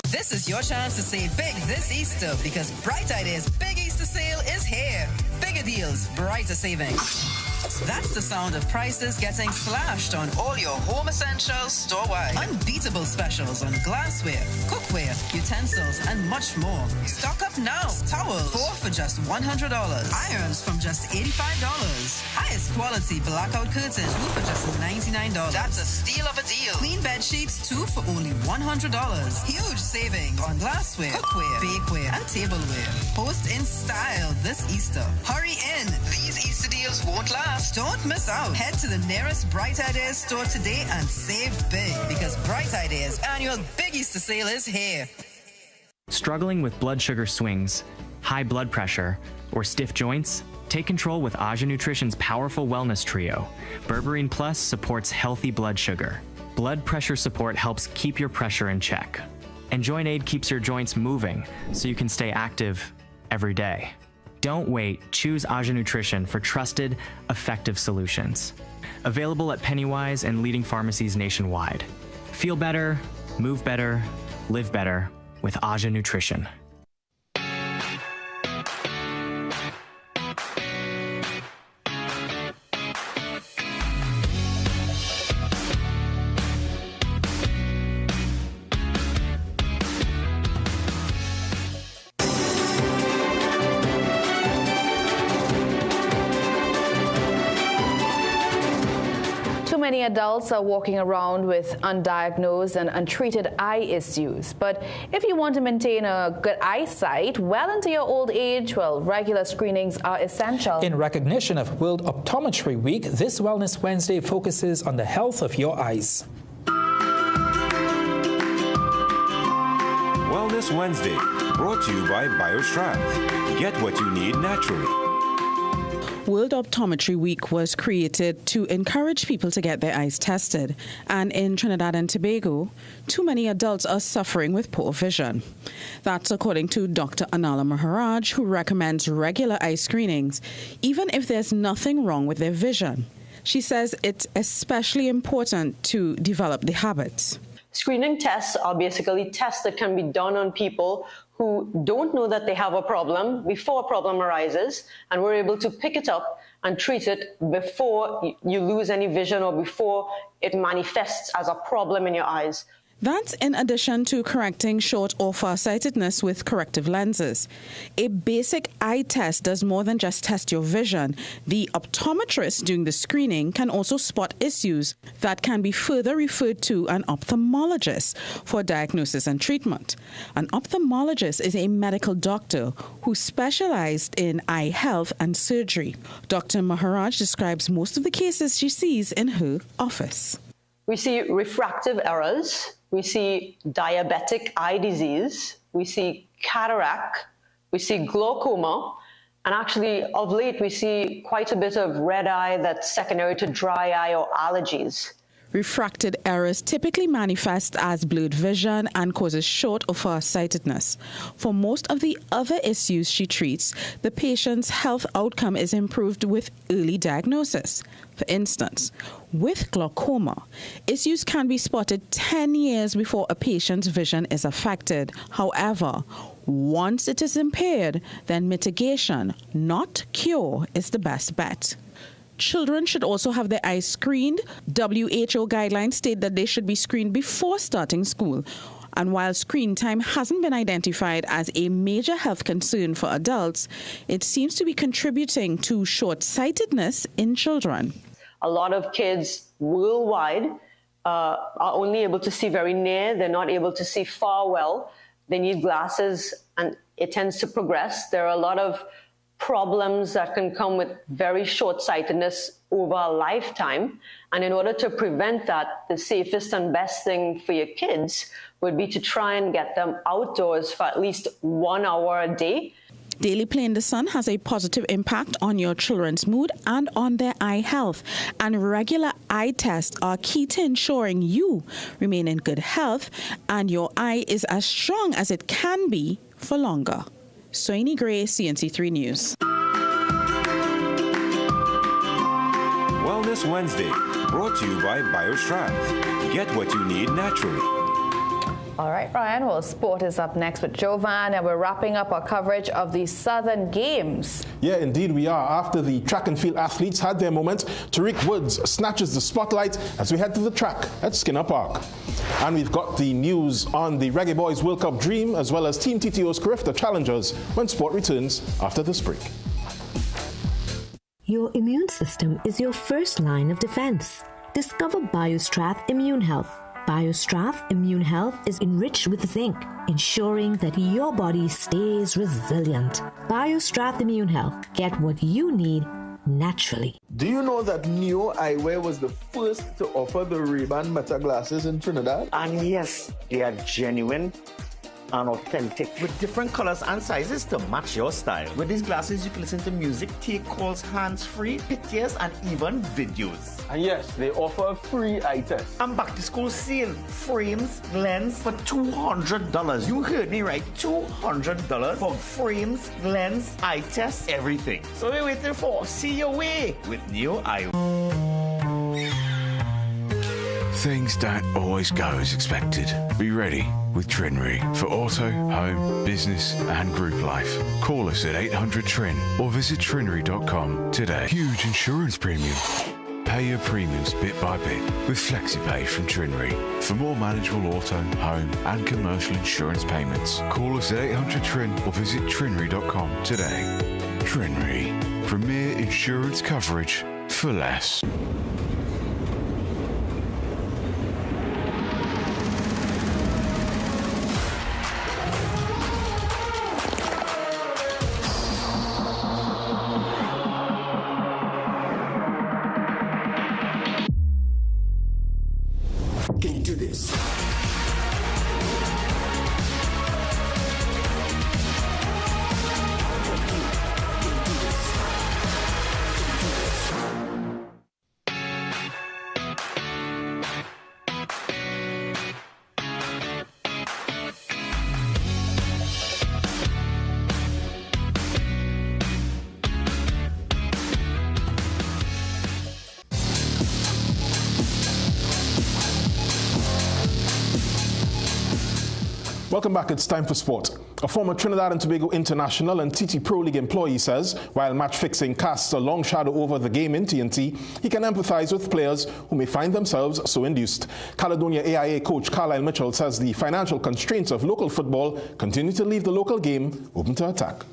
This is your chance to save big this Easter because Bright Ideas Big Easter Sale is here. Bigger deals, brighter savings. That's the sound of prices getting slashed on all your home essentials store-wide. Unbeatable specials on glassware, cookware, utensils, and much more. Stock up now. Towels, 4 for just $100. Irons from just $85. Highest quality blackout curtains, 2 for just $99. That's a steal of a deal. Clean bed sheets, 2 for only $100. Huge savings on glassware, cookware, bakeware, and tableware. Post in style this Easter. Hurry in. These Easter deals won't last. Don't miss out. Head to the nearest Bright Ideas store today and save big, because Bright Ideas annual Big Easter sale is here. Struggling with blood sugar swings, high blood pressure, or stiff joints? Take control with Aja Nutrition's powerful wellness trio. Berberine Plus supports healthy blood sugar. Blood pressure support helps keep your pressure in check. And Joint Aid keeps your joints moving so you can stay active every day. Don't wait. Choose Aja Nutrition for trusted, effective solutions. Available at Pennywise and leading pharmacies nationwide. Feel better, move better, live better with Aja Nutrition. Many adults are walking around with undiagnosed and untreated eye issues. But if you want to maintain a good eyesight well into your old age, well, regular screenings are essential. In recognition of World Optometry Week, this Wellness Wednesday focuses on the health of your eyes. Wellness Wednesday, brought to you by BioStrath. Get what you need naturally. World Optometry Week was created to encourage people to get their eyes tested. And in Trinidad and Tobago, too many adults are suffering with poor vision. That's according to Dr. Anala Maharaj, who recommends regular eye screenings, even if there's nothing wrong with their vision. She says it's especially important to develop the habits. Screening tests are basically tests that can be done on people who don't know that they have a problem before a problem arises, and we're able to pick it up and treat it before you lose any vision or before it manifests as a problem in your eyes. That's in addition to correcting short or farsightedness with corrective lenses. A basic eye test does more than just test your vision. The optometrist doing the screening can also spot issues that can be further referred to an ophthalmologist for diagnosis and treatment. An ophthalmologist is a medical doctor who specialized in eye health and surgery. Dr. Maharaj describes most of the cases she sees in her office. We see refractive errors. We see diabetic eye disease, we see cataract, we see glaucoma, and actually of late we see quite a bit of red eye that's secondary to dry eye or allergies. Refracted errors typically manifest as blurred vision and causes short or farsightedness. For most of the other issues she treats, the patient's health outcome is improved with early diagnosis. For instance, with glaucoma, issues can be spotted 10 years before a patient's vision is affected. However, once it is impaired, then mitigation, not cure, is the best bet. Children should also have their eyes screened. WHO guidelines state that they should be screened before starting school. And while screen time hasn't been identified as a major health concern for adults, it seems to be contributing to short-sightedness in children. A lot of kids worldwide are only able to see very near. They're not able to see far well. They need glasses, and it tends to progress. There are a lot of problems that can come with very short-sightedness over a lifetime. And in order to prevent that, the safest and best thing for your kids would be to try and get them outdoors for at least 1 hour a day. Daily play in the sun has a positive impact on your children's mood and on their eye health. And regular eye tests are key to ensuring you remain in good health and your eye is as strong as it can be for longer. Soini Gray, CNC3 News. Wellness Wednesday, brought to you by BioStrath. Get what you need naturally. All right, Brian. Well, sport is up next with Jovan, and we're wrapping up our coverage of the Southern Games. Yeah, indeed we are. After the track and field athletes had their moment, Tariq Woods snatches the spotlight as we head to the track at Skinner Park. And we've got the news on the Reggae Boys World Cup dream, as well as Team TTO's Carifta Challengers when sport returns after this break. Your immune system is your first line of defense. Discover BioStrath Immune Health. BioStrath Immune Health is enriched with zinc, ensuring that your body stays resilient. BioStrath Immune Health. Get what you need naturally. Do you know that Neo Eyewear was the first to offer the Ray-Ban Meta glasses in Trinidad? And yes, they are genuine and authentic with different colors and sizes to match your style. With these glasses, you can listen to music, take calls hands-free, pictures, and even videos. And yes, they offer a free eye test. And back to school sale. Frames, lens for $200. You heard me right, $200 for frames, lens, eye test, everything. So what are you waiting for? See your way with Neo Eyewear. Things don't always go as expected. Be ready with Trinry for auto, home, business and group life. Call us at 800-TRIN or visit trinry.com today. Huge insurance premium. Pay your premiums bit by bit with FlexiPay from Trinry. For more manageable auto, home and commercial insurance payments, call us at 800-TRIN or visit trinry.com today. Trinry. Premier insurance coverage for less. Can you do this? Welcome back. It's time for sport. A former Trinidad and Tobago international and TT Pro League employee says while match fixing casts a long shadow over the game in TNT, he can empathize with players who may find themselves so induced. Caledonia AIA coach Carlisle Mitchell says the financial constraints of local football continue to leave the local game open to attack.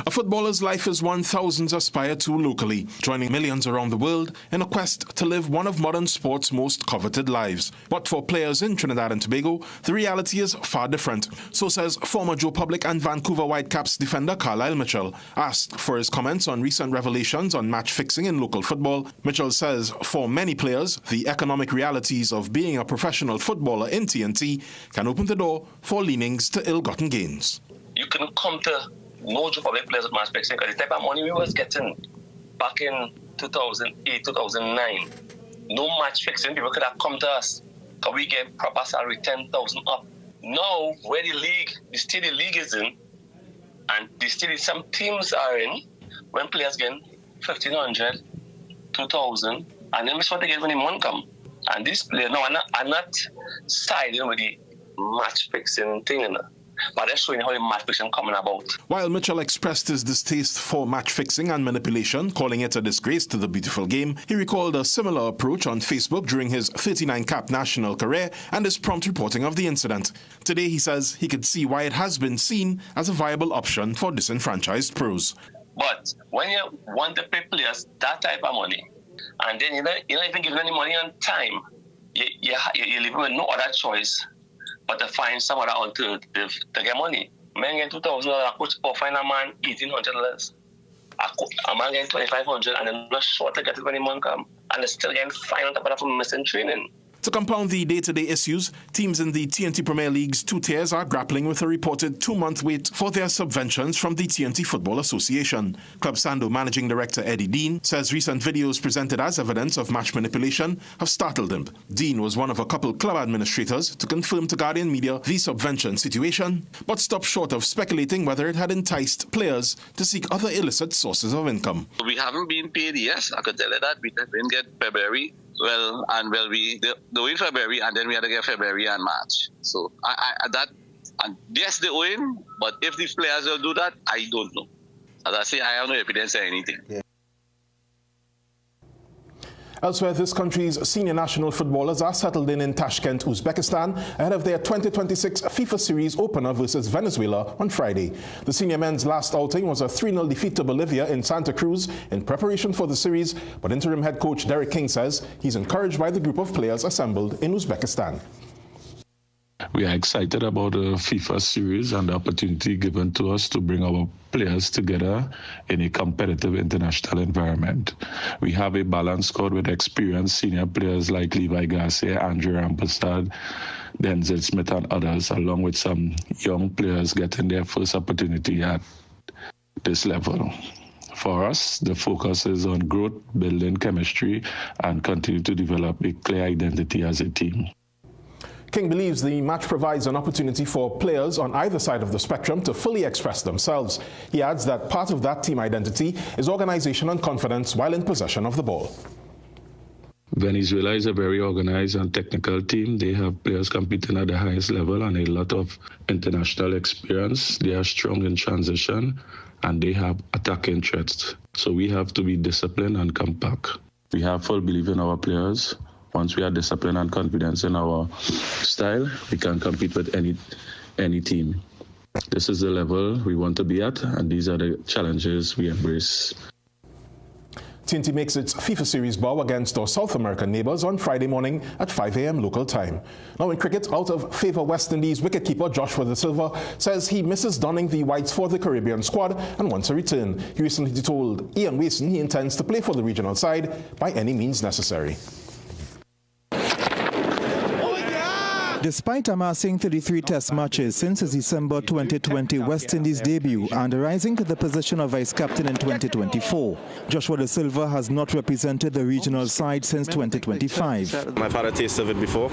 A footballer's life is one thousands aspire to locally, joining millions around the world in a quest to live one of modern sport's most coveted lives. But for players in Trinidad and Tobago, the reality is far different. So says former Joe Public and Vancouver Whitecaps defender Carlisle Mitchell. Asked for his comments on recent revelations on match fixing in local football, Mitchell says for many players, the economic realities of being a professional footballer in TNT can open the door for leanings to ill-gotten gains. You can come to no Joe Public players at match fixing because the type of money we was getting back in 2008, 2009, no match fixing people could have come to us because we get proper salary 10,000 up. Now, where the state the league is in, and the state some teams are in, when players get 1,500, 2,000, and then that's what they get when the money come. And these players, no, I'm not siding with the match fixing thing, you know. But that's showing how the match fixing coming about. While Mitchell expressed his distaste for match fixing and manipulation, calling it a disgrace to the beautiful game, he recalled a similar approach on Facebook during his 39-cap national career and his prompt reporting of the incident. Today, he says he could see why it has been seen as a viable option for disenfranchised pros. But when you want to pay players that type of money, and then you're not even giving any money on time, you're living with no other choice but to find some other alternative to get money. Man get $2,000, I could find a man $1,800. A man get $2,500 and then not sure to get it when the money come. And they still getting fined on top of that for missing training. To compound the day-to-day issues, teams in the TNT Premier League's two tiers are grappling with a reported 2-month wait for their subventions from the TNT Football Association. Club Sando Managing Director Eddie Dean says recent videos presented as evidence of match manipulation have startled him. Dean was one of a couple club administrators to confirm to Guardian Media the subvention situation, but stopped short of speculating whether it had enticed players to seek other illicit sources of income. We haven't been paid, yes, I could tell you that. We didn't get February. we win February, and then we had to get February and March. So yes, they win, but if the players will do that, I don't know. As I say, I have no evidence or anything. Yeah. Elsewhere, this country's senior national footballers are settled in Tashkent, Uzbekistan, ahead of their 2026 FIFA Series opener versus Venezuela on Friday. The senior men's last outing was a 3-0 defeat to Bolivia in Santa Cruz in preparation for the series, but interim head coach Derek King says he's encouraged by the group of players assembled in Uzbekistan. We are excited about the FIFA series and the opportunity given to us to bring our players together in a competitive international environment. We have a balanced squad with experienced senior players like Levi Garcia, Andrew Rampostad, Denzel Smith and others, along with some young players getting their first opportunity at this level. For us, the focus is on growth, building chemistry, and continue to develop a clear identity as a team. King believes the match provides an opportunity for players on either side of the spectrum to fully express themselves. He adds that part of that team identity is organization and confidence while in possession of the ball. Venezuela is a very organized and technical team. They have players competing at the highest level and a lot of international experience. They are strong in transition and they have attacking threats. So we have to be disciplined and compact. We have full belief in our players. Once we have discipline and confidence in our style, we can compete with any team. This is the level we want to be at, and these are the challenges we embrace. TNT makes its FIFA Series bow against our South American neighbours on Friday morning at 5 a.m. local time. Now in cricket, out of favour West Indies wicketkeeper Joshua Da Silva says he misses donning the whites for the Caribbean squad and wants a return. He recently told Ian Wason he intends to play for the regional side by any means necessary. Despite amassing 33 test matches since his December 2020 West Indies debut and rising to the position of vice-captain in 2024, Joshua Da Silva has not represented the regional side since 2025. I've had a taste of it before.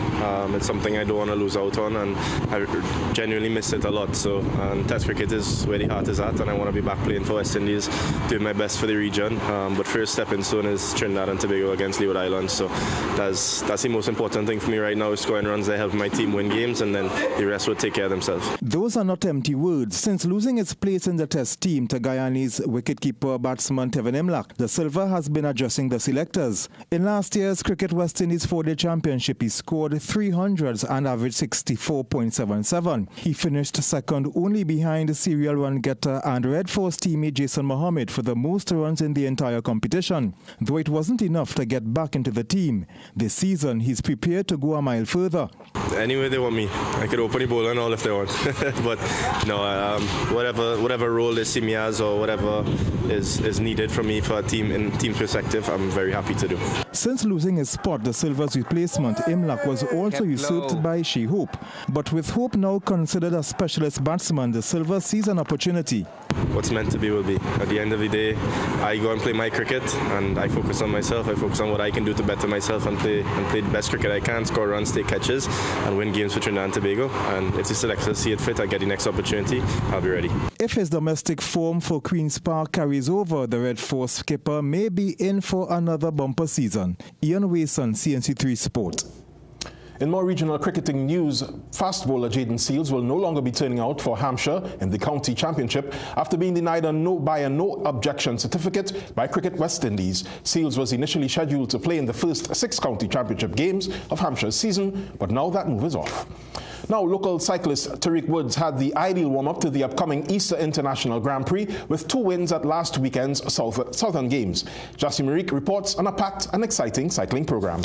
It's something I don't want to lose out on, and I genuinely miss it a lot. So test cricket is where the heart is at, and I want to be back playing for West Indies, doing my best for the region. But first stepping stone is Trinidad and Tobago against Leeward Islands. So that's the most important thing for me right now, is scoring runs that help my team win games, and then the rest will take care of themselves. Those are not empty words. Since losing his place in the test team to Guyanese wicketkeeper batsman Tevin Imlach, Da Silva has been addressing the selectors. In last year's Cricket West Indies 4-day championship, he scored 300s and averaged 64.77. He finished second only behind serial run getter and Red Force teammate Jason Mohammed for the most runs in the entire competition. Though it wasn't enough to get back into the team, this season he's prepared to go a mile further. Anywhere they want me, I could open the bowler and all if they want. But no, whatever role they see me as, or whatever is needed from me for a team in team perspective, I'm very happy to do. Since losing his spot, Da Silva's replacement Imlach was also usurped by Shea Hope. But with Hope now considered a specialist batsman, Da Silva sees an opportunity. What's meant to be will be. At the end of the day, I go and play my cricket, and I focus on myself. I focus on what I can do to better myself and play the best cricket I can, score runs, take catches, and win games for Trinidad and Tobago. And if the selectors see it fit, I get the next opportunity, I'll be ready. If his domestic form for Queen's Park carries over, the Red Force skipper may be in for another bumper season. Ian Wason, CNC3 Sport. In more regional cricketing news, fast bowler Jaden Seals will no longer be turning out for Hampshire in the county championship after being denied a no objection certificate by Cricket West Indies. Seals was initially scheduled to play in the first 6 county championship games of Hampshire's season, but now that move is off. Now, local cyclist Tariq Woods had the ideal warm-up to the upcoming Easter International Grand Prix with 2 wins at last weekend's Southern Games. Jassi Marique reports on a packed and exciting cycling program.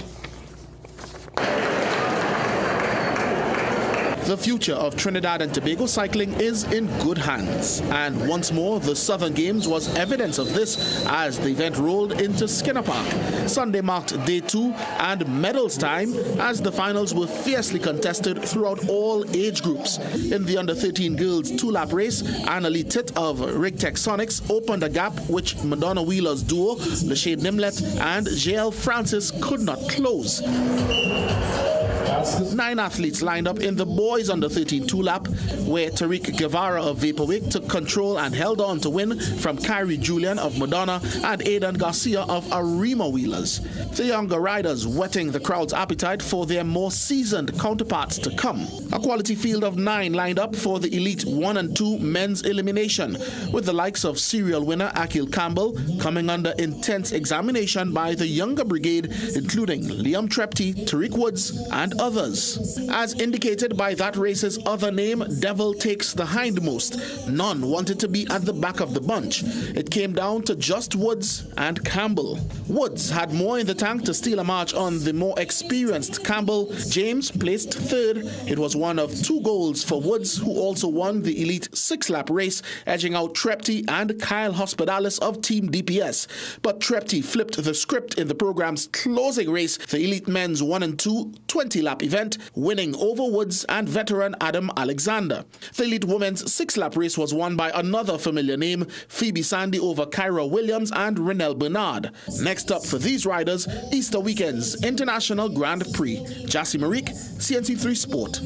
The future of Trinidad and Tobago cycling is in good hands. And once more, the Southern Games was evidence of this as the event rolled into Skinner Park. Sunday marked day 2 and medals time as the finals were fiercely contested throughout all age groups. In the under-13 girls 2-lap race, Annalie Titt of Rigtech Sonics opened a gap which Madonna Wheeler's duo, Lashade Nimlet and JL Francis could not close. 9 athletes lined up in the boys under 13 two-lap, where Tariq Guevara of Vaporwave took control and held on to win from Kyrie Julian of Madonna and Aidan Garcia of Arima Wheelers. The younger riders whetting the crowd's appetite for their more seasoned counterparts to come. A quality field of 9 lined up for the Elite 1 and 2 men's elimination, with the likes of serial winner Akil Campbell coming under intense examination by the younger brigade, including Liam Trepty, Tariq Woods, and others. As indicated by that race's other name, Devil Takes the Hindmost, none wanted to be at the back of the bunch. It came down to just Woods and Campbell. Woods had more in the tank to steal a march on the more experienced Campbell. James placed third. It was one of 2 goals for Woods, who also won the Elite 6-lap race, edging out Trepty and Kyle Hospitalis of Team DPS. But Trepty flipped the script in the program's closing race, the Elite Men's 1 and 2 20-lap event, winning over Woods and veteran Adam Alexander. The Elite Women's 6-lap race was won by another familiar name, Phoebe Sandy over Kyra Williams and Renelle Bernard. Next up for these riders, Easter weekend's International Grand Prix. Jassy Marik, CNC3 Sport.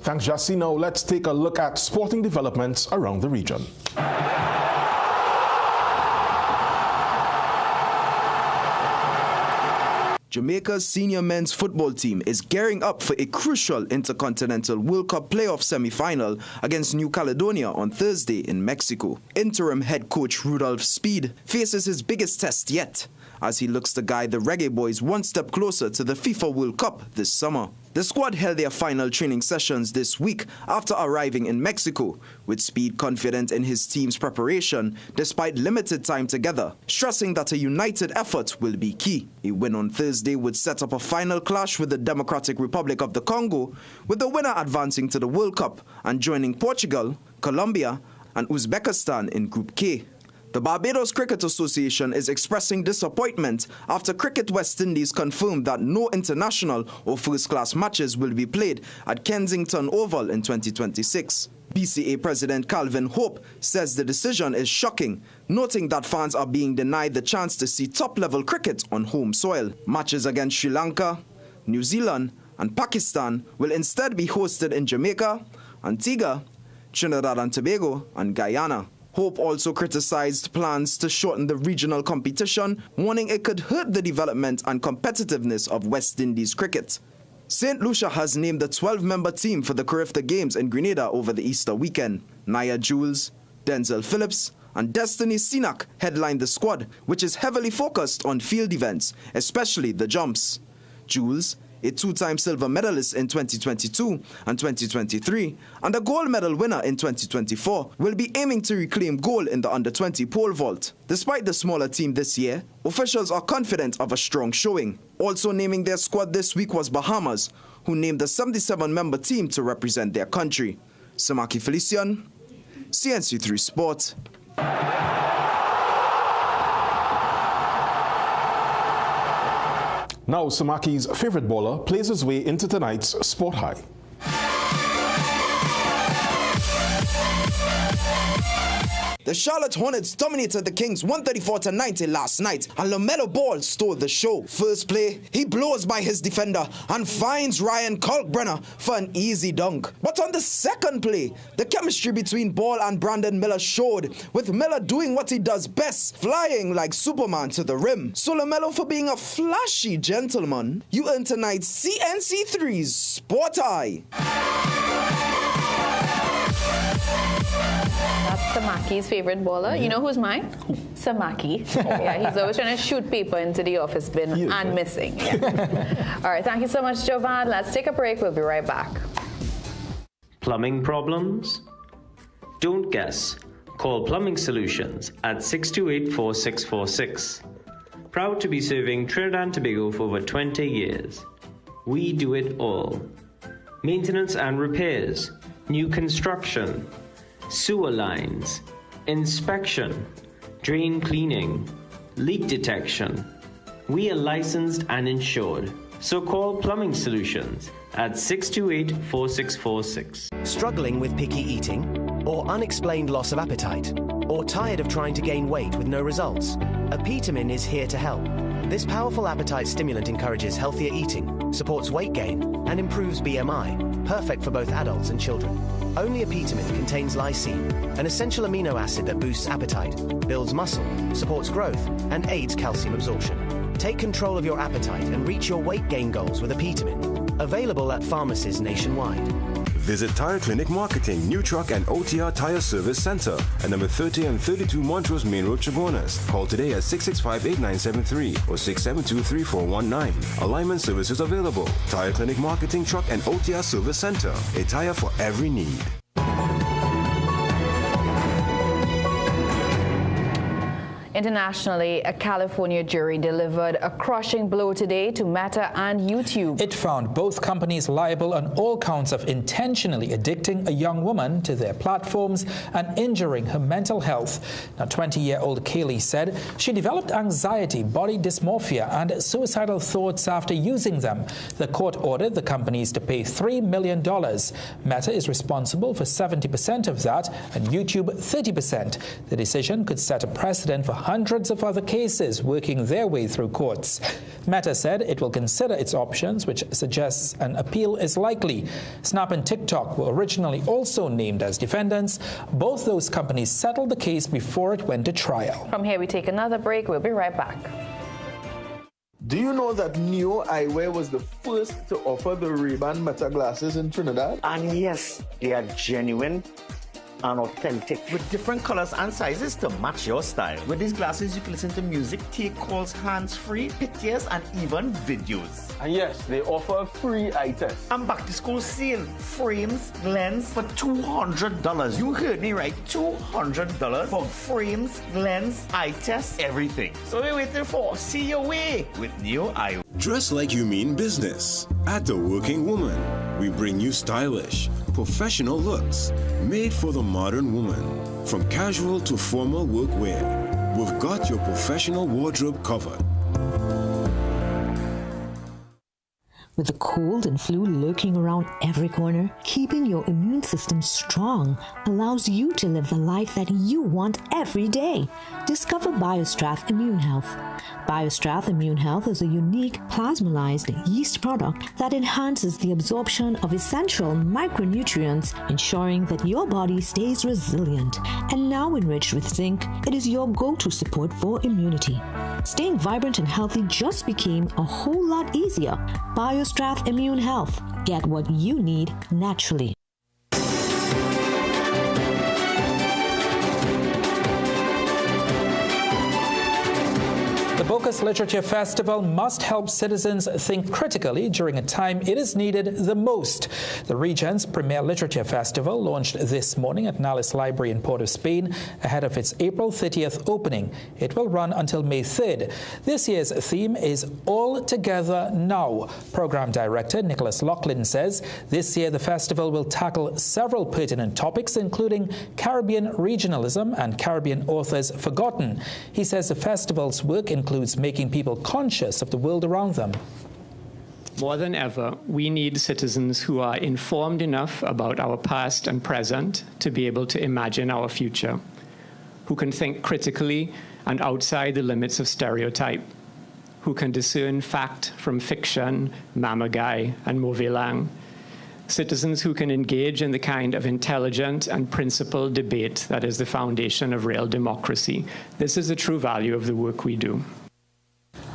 Thanks, Jassy. Now let's take a look at sporting developments around the region. Jamaica's senior men's football team is gearing up for a crucial Intercontinental World Cup playoff semi-final against New Caledonia on Thursday in Mexico. Interim head coach Rudolph Speed faces his biggest test yet, as he looks to guide the Reggae Boys one step closer to the FIFA World Cup this summer. The squad held their final training sessions this week after arriving in Mexico, with Speed confident in his team's preparation despite limited time together, stressing that a united effort will be key. A win on Thursday would set up a final clash with the Democratic Republic of the Congo, with the winner advancing to the World Cup and joining Portugal, Colombia, and Uzbekistan in Group K. The Barbados Cricket Association is expressing disappointment after Cricket West Indies confirmed that no international or first-class matches will be played at Kensington Oval in 2026. BCA President Calvin Hope says the decision is shocking, noting that fans are being denied the chance to see top-level cricket on home soil. Matches against Sri Lanka, New Zealand, and Pakistan will instead be hosted in Jamaica, Antigua, Trinidad and Tobago, and Guyana. Hope also criticized plans to shorten the regional competition, warning it could hurt the development and competitiveness of West Indies cricket. St. Lucia has named the 12-member team for the Carifta Games in Grenada over the Easter weekend. Nia Jules, Denzel Phillips, and Destiny Sinak headline the squad, which is heavily focused on field events, especially the jumps. Jules, a 2-time silver medalist in 2022 and 2023, and a gold medal winner in 2024, will be aiming to reclaim gold in the under-20 pole vault. Despite the smaller team this year, officials are confident of a strong showing. Also naming their squad this week was Bahamas, who named the 77-member team to represent their country. Samaki Felician, CNC3 Sport. Now, Samaki's favorite bowler plays his way into tonight's Sport High. The Charlotte Hornets dominated the Kings 134-90 last night, and LaMelo Ball stole the show. First play, he blows by his defender and finds Ryan Kalkbrenner for an easy dunk. But on the second play, the chemistry between Ball and Brandon Miller showed, with Miller doing what he does best, flying like Superman to the rim. So LaMelo, for being a flashy gentleman, you earn tonight's CNC3's Sport Eye. That's Samaki's favorite bowler. You know who's mine? Samaki. Yeah, he's always trying to shoot paper into the office bin and missing. Yeah. All right, thank you so much, Jovan. Let's take a break. We'll be right back. Plumbing problems? Don't guess. Call Plumbing Solutions at 628-4646. Proud to be serving Trinidad and Tobago for over 20 years. We do it all. Maintenance and repairs, new construction, sewer lines, inspection, drain cleaning, leak detection. We are licensed and insured, so call Plumbing Solutions at 628-4646. Struggling with picky eating? Or unexplained loss of appetite? Or tired of trying to gain weight with no results? Apetamin is here to help. This powerful appetite stimulant encourages healthier eating, supports weight gain, and improves BMI, perfect for both adults and children. Only Epitamin contains lysine, an essential amino acid that boosts appetite, builds muscle, supports growth, and aids calcium absorption. Take control of your appetite and reach your weight gain goals with Epitamin. Available at pharmacies nationwide. Visit Tire Clinic Marketing, New Truck and OTR Tire Service Center at number 30 and 32 Montrose Main Road, Chabonas. Call today at 665-8973 or 672-3419. Alignment services available. Tire Clinic Marketing, Truck and OTR Service Center. A tire for every need. Internationally, a California jury delivered a crushing blow today to Meta and YouTube. It found both companies liable on all counts of intentionally addicting a young woman to their platforms and injuring her mental health. Now, 20-year-old Kaylee said she developed anxiety, body dysmorphia, and suicidal thoughts after using them. The court ordered the companies to pay $3 million. Meta is responsible for 70% of that and YouTube 30%. The decision could set a precedent for hundreds of other cases working their way through courts. Meta said it will consider its options, which suggests an appeal is likely. Snap and TikTok were originally also named as defendants. Both those companies settled the case before it went to trial. From here, we take another break. We'll be right back. Do you know that Neo Eyewear was the first to offer the Ray-Ban Meta glasses in Trinidad? And yes, they are genuine and authentic with different colors and sizes to match your style. With these glasses, you can listen to music, take calls hands-free, pictures, and even videos. And yes, they offer a free eye test. I'm back to school sale. Frames, lens for $200. You heard me right, $200 for frames, lens, eye test, everything. So what are you waiting for? See your way with Neo Eyewear. Dress like you mean business. At The Working Woman, we bring you stylish, professional looks made for the modern woman. From casual to formal workwear, we've got your professional wardrobe covered. With the cold and flu lurking around every corner, keeping your immune system strong allows you to live the life that you want every day. Discover BioStrath Immune Health. BioStrath Immune Health is a unique plasmalized yeast product that enhances the absorption of essential micronutrients, ensuring that your body stays resilient. And now enriched with zinc, it is your go-to support for immunity. Staying vibrant and healthy just became a whole lot easier. BioStrath Immune Health. Get what you need naturally. The Bocas Literature Festival must help citizens think critically during a time it is needed the most. The region's premier literature festival launched this morning at Nallis Library in Port of Spain ahead of its April 30th opening. It will run until May 3rd. This year's theme is All Together Now. Program Director Nicholas Laughlin says this year the festival will tackle several pertinent topics, including Caribbean regionalism and Caribbean authors forgotten. He says the festival's work includes making people conscious of the world around them. More than ever, we need citizens who are informed enough about our past and present to be able to imagine our future, who can think critically and outside the limits of stereotype, who can discern fact from fiction, mamagai, and mauvais langue, citizens who can engage in the kind of intelligent and principled debate that is the foundation of real democracy. This is the true value of the work we do.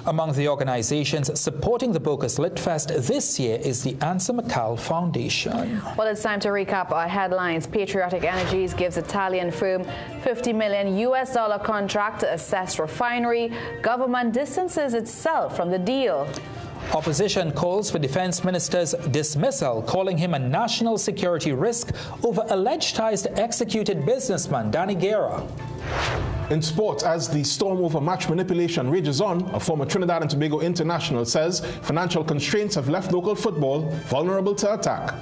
Among the organizations supporting the Bocas Lit Fest this year is the Answer McCall Foundation. Well, it's time to recap our headlines. Patriotic Energies gives Italian firm $50 million contract to assess refinery. Government distances itself from the deal. Opposition calls for Defense Minister's dismissal, calling him a national security risk over alleged ties to executed businessman Danny Guerra. In sports, as the storm over match manipulation rages on, a former Trinidad and Tobago international says financial constraints have left local football vulnerable to attack.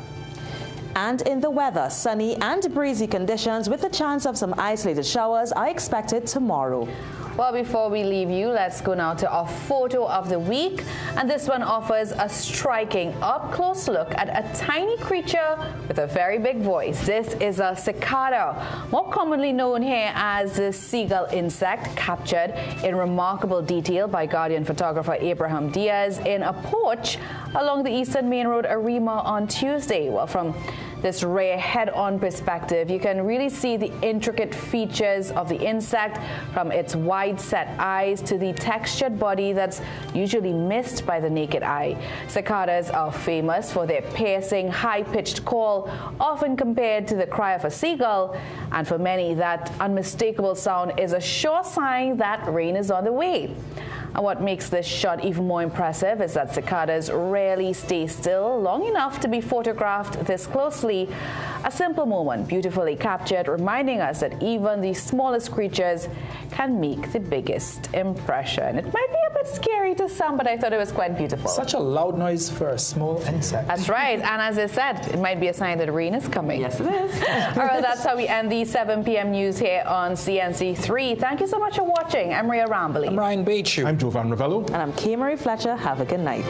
And in the weather, sunny and breezy conditions with the chance of some isolated showers are expected tomorrow. Well, before we leave you, let's go now to our photo of the week. And this one offers a striking up-close look at a tiny creature with a very big voice. This is a cicada, more commonly known here as the seagull insect, captured in remarkable detail by Guardian photographer Abraham Diaz in a porch along the Eastern Main Road, Arima, on Tuesday. Well, from this rare head-on perspective, you can really see the intricate features of the insect, from its wide-set eyes to the textured body that's usually missed by the naked eye. Cicadas are famous for their piercing, high-pitched call, often compared to the cry of a seagull, and for many, that unmistakable sound is a sure sign that rain is on the way. And what makes this shot even more impressive is that cicadas rarely stay still long enough to be photographed this closely. A simple moment, beautifully captured, reminding us that even the smallest creatures can make the biggest impression. It might be a bit scary to some, but I thought it was quite beautiful. Such a loud noise for a small insect. That's right. And as I said, it might be a sign that rain is coming. Yes, it is. All right, that's how we end the 7 p.m. news here on CNC3. Thank you so much for watching. I'm Rhea Rambley. I'm Ryan Bachu. I'm Jovan Ravello. And I'm Kay Marie Fletcher. Have a good night.